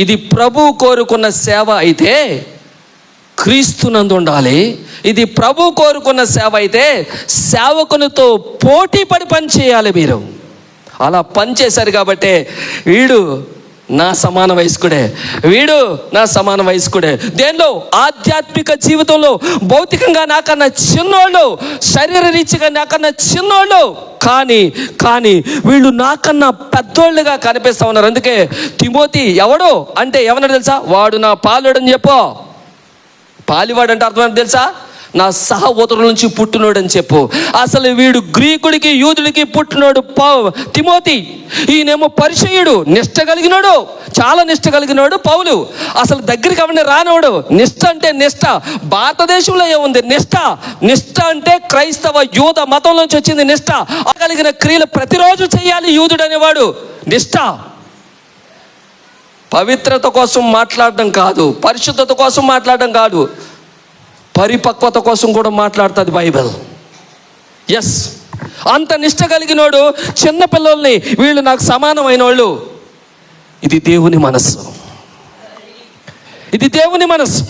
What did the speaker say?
ఇది ప్రభు కోరుకున్న సేవ అయితే క్రీస్తునందు ఉండాలి. ఇది ప్రభు కోరుకున్న సేవ అయితే సేవకునితో పోటీ పడి పని చేయాలి. మీరు అలా పని చేశారు కాబట్టే వీడు నా సమాన వయస్కుడే, వీడు నా సమాన వయస్కుడే. దేనిలో? ఆధ్యాత్మిక జీవితంలో భౌతికంగా నాకన్నా చిన్నోళ్ళు, శరీర రీతిగా నాకన్నా చిన్నోళ్ళు, కానీ వీళ్ళు నాకన్నా పెద్దోళ్ళుగా కనిపిస్తూ ఉన్నారు. అందుకే తిమోతి ఎవడు అంటే ఏమన్నాడు తెలుసా? వాడు నా పాలుడు అని చెప్పు. పాలివాడు అంటే అర్థమైంది తెలుసా? నా సహోదరుల నుంచి పుట్టినోడు అని చెప్పు. అసలు వీడు గ్రీకుడికి యూదుడికి పుట్టినోడు తిమోతి. ఈయనేమో పరిచయుడు, నిష్ట కలిగినోడు, చాలా నిష్ట కలిగినోడు పౌలు. అసలు దగ్గరికి అవన్నీ రానోడు. నిష్ట అంటే నిష్ట భారతదేశంలో ఏముంది? నిష్ట అంటే క్రైస్తవ యూద మతంలోంచి వచ్చింది నిష్ట. కలిగిన క్రియలు ప్రతిరోజు చేయాలి యూదుడు అనేవాడు. నిష్ట పవిత్రత కోసం మాట్లాడడం కాదు, పరిశుద్ధత కోసం మాట్లాడడం కాదు, పరిపక్వత కోసం కూడా మాట్లాడుతుంది బైబిల్. ఎస్, అంత నిష్ట కలిగినోడు. చిన్నపిల్లల్ని వీళ్ళు నాకు సమానమైన వాళ్ళు. ఇది దేవుని మనస్సు, ఇది దేవుని మనస్సు.